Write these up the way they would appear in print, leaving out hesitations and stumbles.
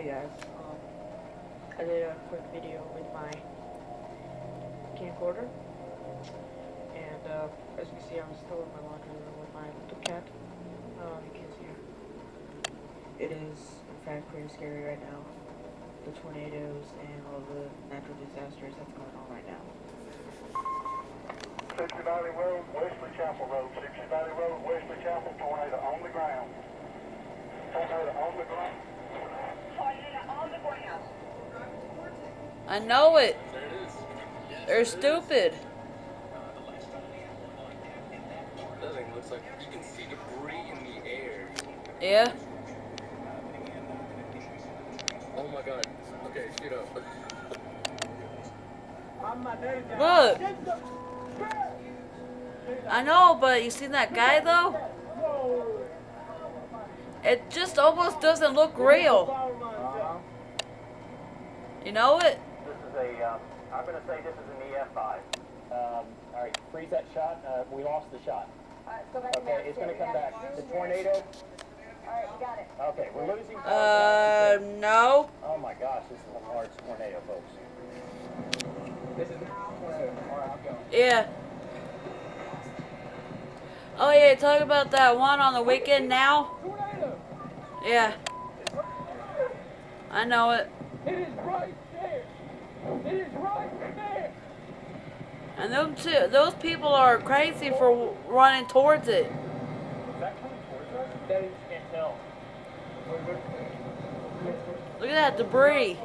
Hey guys, I did a quick video with my camcorder, and as you can see, I'm still in my laundry room with my little cat. You can see her. It is, in fact, pretty scary right now. The tornadoes and all the natural disasters that's going on right now. 60 Valley Road, Wesley Chapel Road, 60 Valley Road, Wesley Chapel, tornado on the ground. Tornado on the ground. I know it. They're stupid. That thing looks like you can see debris in the air. Yeah. Oh my god. Okay, shoot up. Look. I know, but you see that guy though? It just almost doesn't look real. You know it? This is a, I'm going to say this is an EF5. All right, freeze that shot. We lost the shot. All right, go back Okay, it's going to come back. The tornado. All right, we got it. Okay, we're losing power. No. Oh my gosh, this is a large tornado, folks. This is a tornado. All right, I'm going. Yeah. Oh yeah, talk about that one on the weekend now. Yeah. I know it. It is right there. It is right there. And those people are crazy for running towards it. Is that coming towards us? That you can't tell. Look at that debris.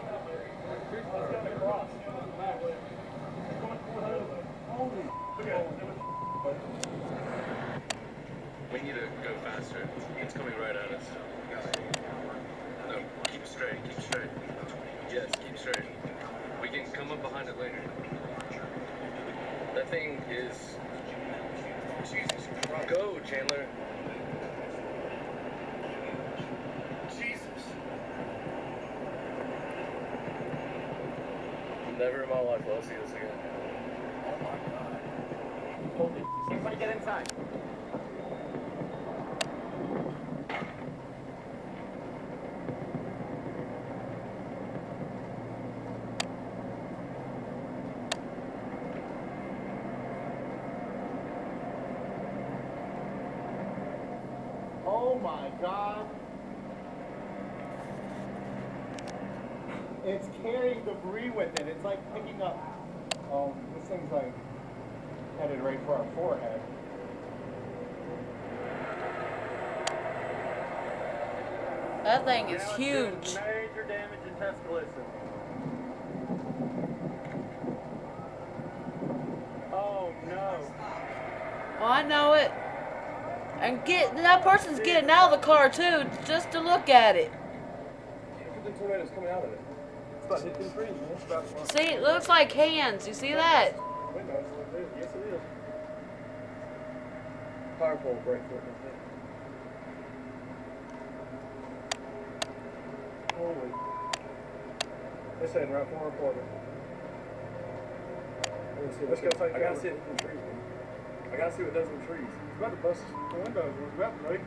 We need to go faster. It's coming right at us. No, keep straight, keep straight. Yes, keep straight. We can come up behind it later. That thing is... Jesus Christ. Go, Chandler. Jesus. Never in my life will I see this again. Oh my god. Hold it. Everybody get inside. Oh my god. It's carrying debris with it. It's like picking up. This thing's like headed right for our forehead. That thing is huge. Major damage in Tuscaloosa. Oh no. Oh, I know it. And that person's getting out of the car too, just to look at it. Look at the tornadoes coming out of it. It's about to hit the trees. It's about to See, it looks like hands. You see that? windows. Yes, it is. Power pole break for it. Holy. It's heading right for our quarter. Let's go take I gotta see it in the trees, man. I gotta see what it does in the trees. It's about to bust the windows. It's about to break.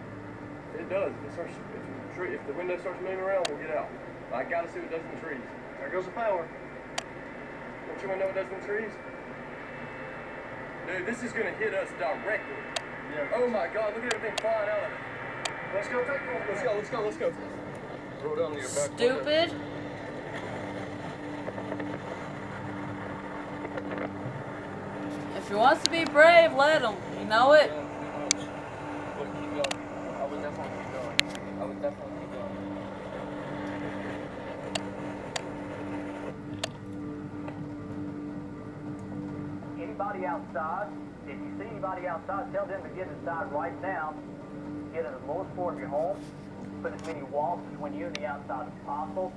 It does. If the window starts moving around, we'll get out. I gotta see what it does in the trees. There goes the power. Don't you want to know what it does in the trees? Dude, this is gonna hit us directly. Yeah. Oh my god, look at everything flying out of it. Let's go take one. Let's go, let's go, let's go. Roll down to your back. Stupid. If he wants to be brave, let him. You know it? But keep going. I would definitely keep going. I would definitely keep going. Anybody outside, if you see anybody outside, tell them to get inside right now. Get in the lowest floor of your home. Put as many walls between you and the outside as possible.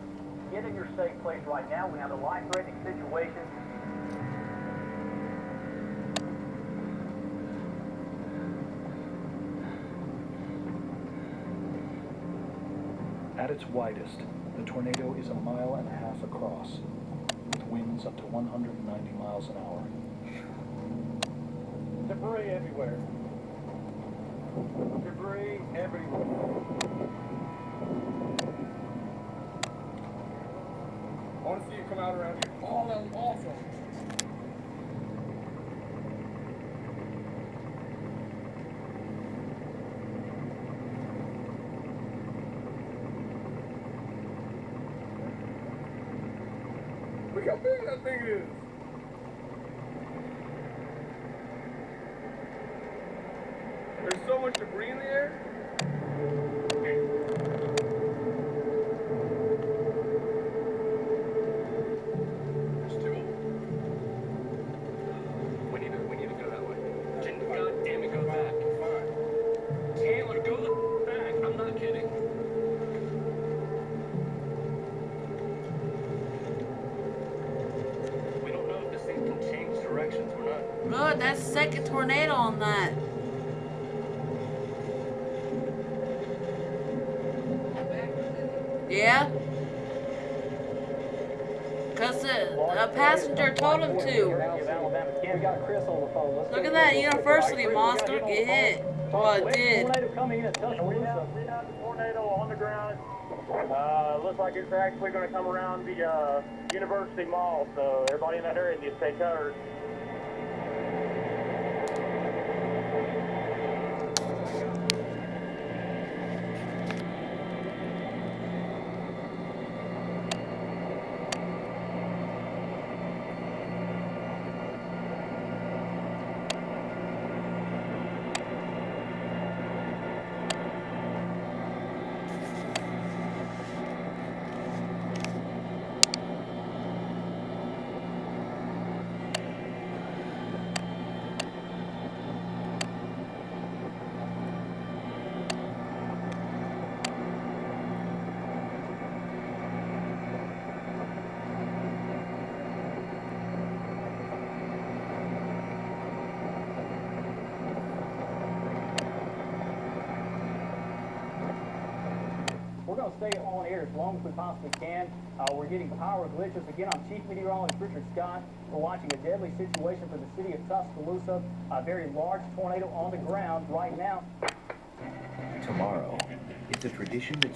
Get in your safe place right now. We have a life-threatening situation. At its widest, the tornado is 1.5 miles across, with winds up to 190 miles an hour. Debris everywhere. Debris everywhere. out around here. Oh, that was awesome. Look how big that thing is. There's so much debris in the air. There's two. We need to go that way. God damn it, go back. Taylor, go the back. I'm not kidding. We don't know if this thing can change directions or not. Look, that's the second tornado on that. Yeah. Because a passenger told him to. We got Chris on the phone. Let's Look at that university monster get hit. Well, it did. Tornado coming in at Tuscaloosa. We have the tornado on the ground. Looks like it's actually going to come around the University Mall, so everybody in that area needs to stay covered. We're going to stay on air as long as we possibly can. We're getting power glitches. Again, I'm Chief Meteorologist Richard Scott. We're watching a deadly situation for the city of Tuscaloosa. A very large tornado on the ground right now. Tomorrow, it's a tradition that